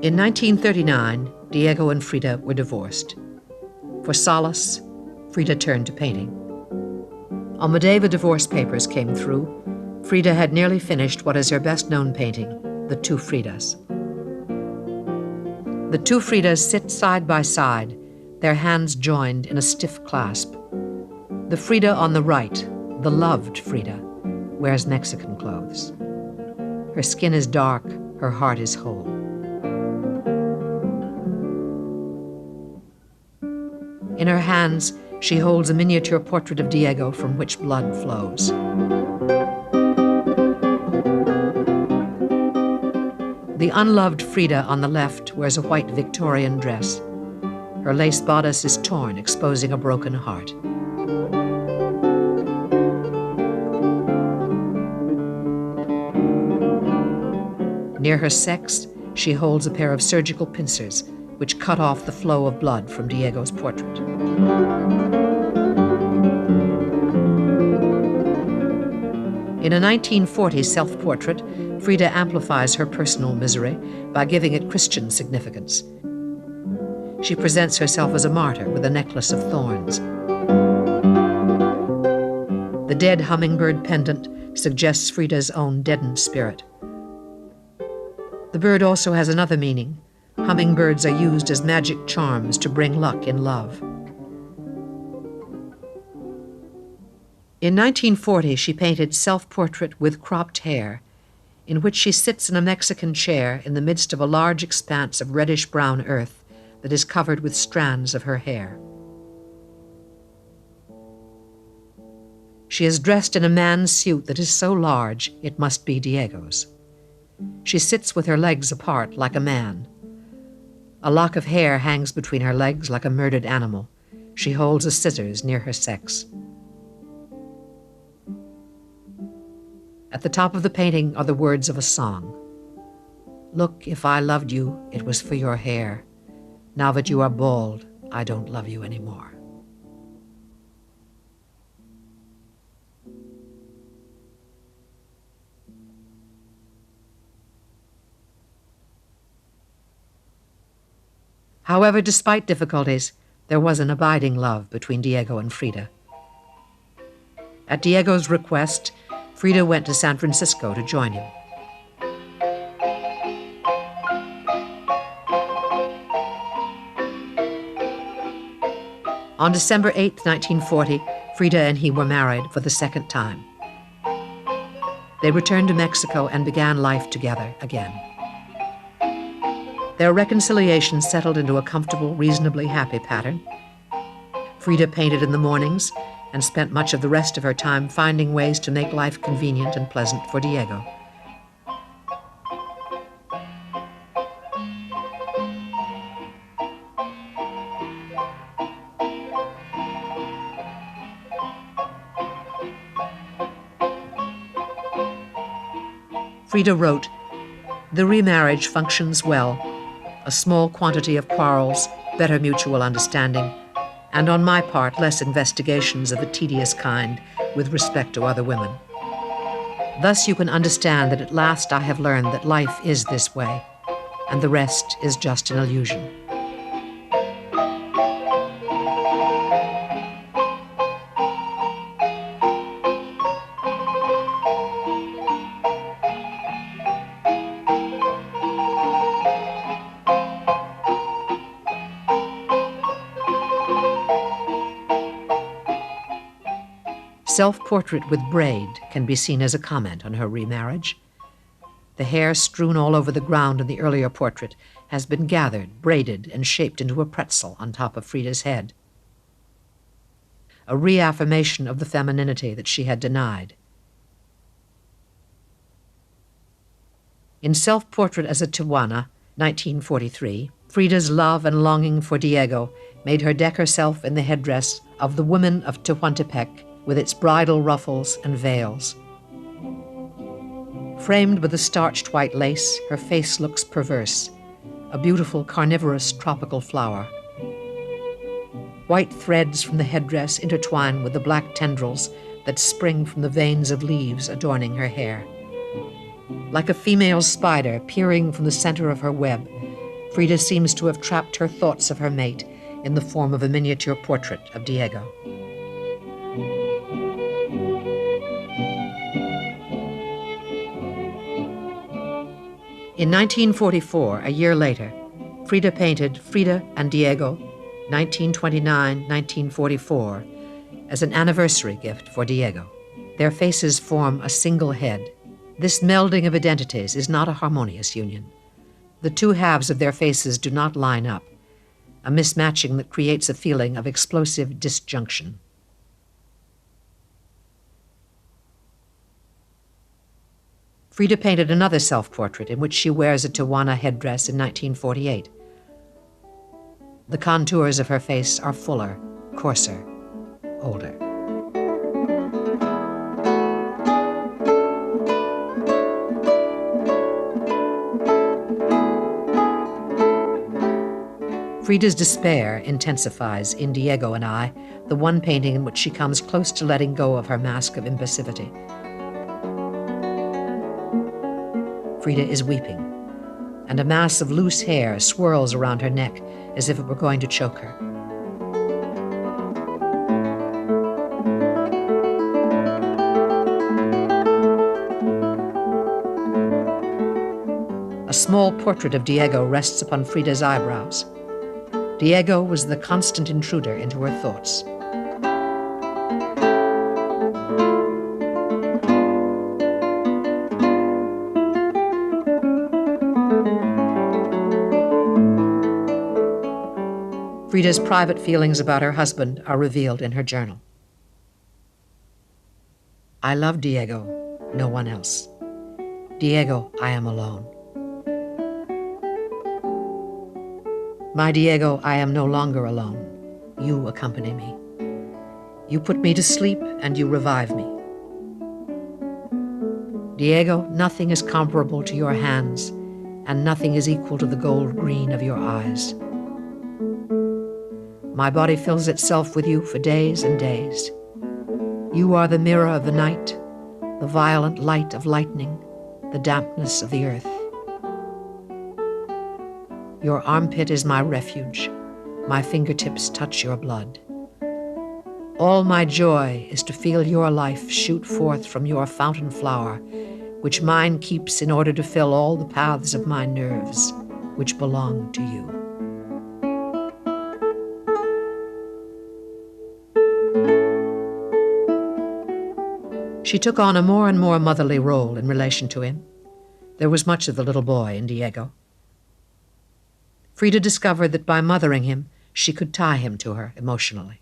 In 1939, Diego and Frida were divorced. For solace, Frida turned to painting. On the day the divorce papers came through, Frida had nearly finished what is her best-known painting, the Two Fridas. The two Fridas sit side by side, their hands joined in a stiff clasp. The Frida on the right, the loved Frida, wears Mexican clothes. Her skin is dark, her heart is whole. In her hands, she holds a miniature portrait of Diego from which blood flows. The unloved Frida on the left wears a white Victorian dress. Her lace bodice is torn, exposing a broken heart. Near her sex, she holds a pair of surgical pincers, which cut off the flow of blood from Diego's portrait. In a 1940 self-portrait, Frida amplifies her personal misery by giving it Christian significance. She presents herself as a martyr with a necklace of thorns. The dead hummingbird pendant suggests Frida's own deadened spirit. The bird also has another meaning. Hummingbirds are used as magic charms to bring luck in love. In 1940, she painted Self-Portrait with Cropped Hair, in which she sits in a Mexican chair in the midst of a large expanse of reddish-brown earth that is covered with strands of her hair. She is dressed in a man's suit that is so large it must be Diego's. She sits with her legs apart like a man. A lock of hair hangs between her legs like a murdered animal. She holds a scissors near her sex. At the top of the painting are the words of a song. Look, if I loved you, it was for your hair. Now that you are bald, I don't love you anymore. However, despite difficulties, there was an abiding love between Diego and Frida. At Diego's request, Frida went to San Francisco to join him. On December 8, 1940, Frida and he were married for the second time. They returned to Mexico and began life together again. Their reconciliation settled into a comfortable, reasonably happy pattern. Frida painted in the mornings and spent much of the rest of her time finding ways to make life convenient and pleasant for Diego. Frida wrote, "The remarriage functions well. A small quantity of quarrels, better mutual understanding, and on my part, less investigations of a tedious kind with respect to other women. Thus you can understand that at last I have learned that life is this way, and the rest is just an illusion." Self-Portrait with Braid can be seen as a comment on her remarriage. The hair strewn all over the ground in the earlier portrait has been gathered, braided, and shaped into a pretzel on top of Frida's head. A reaffirmation of the femininity that she had denied. In Self-Portrait as a Tijuana, 1943, Frida's love and longing for Diego made her deck herself in the headdress of the women of Tehuantepec, with its bridal ruffles and veils. Framed with a starched white lace, her face looks perverse, a beautiful carnivorous tropical flower. White threads from the headdress intertwine with the black tendrils that spring from the veins of leaves adorning her hair. Like a female spider peering from the center of her web, Frida seems to have trapped her thoughts of her mate in the form of a miniature portrait of Diego. In 1944, a year later, Frida painted Frida and Diego, 1929-1944, as an anniversary gift for Diego. Their faces form a single head. This melding of identities is not a harmonious union. The two halves of their faces do not line up, a mismatching that creates a feeling of explosive disjunction. Frida painted another self-portrait in which she wears a Tijuana headdress in 1948. The contours of her face are fuller, coarser, older. Frida's despair intensifies in Diego and I, the one painting in which she comes close to letting go of her mask of impassivity. Frida is weeping, and a mass of loose hair swirls around her neck as if it were going to choke her. A small portrait of Diego rests upon Frida's eyebrows. Diego was the constant intruder into her thoughts. Frida's private feelings about her husband are revealed in her journal. I love Diego, no one else. Diego, I am alone. My Diego, I am no longer alone. You accompany me. You put me to sleep and you revive me. Diego, nothing is comparable to your hands, and nothing is equal to the gold green of your eyes. My body fills itself with you for days and days. You are the mirror of the night, the violent light of lightning, the dampness of the earth. Your armpit is my refuge. My fingertips touch your blood. All my joy is to feel your life shoot forth from your fountain flower, which mine keeps in order to fill all the paths of my nerves, which belong to you. She took on a more and more motherly role in relation to him. There was much of the little boy in Diego. Frida discovered that by mothering him, she could tie him to her emotionally.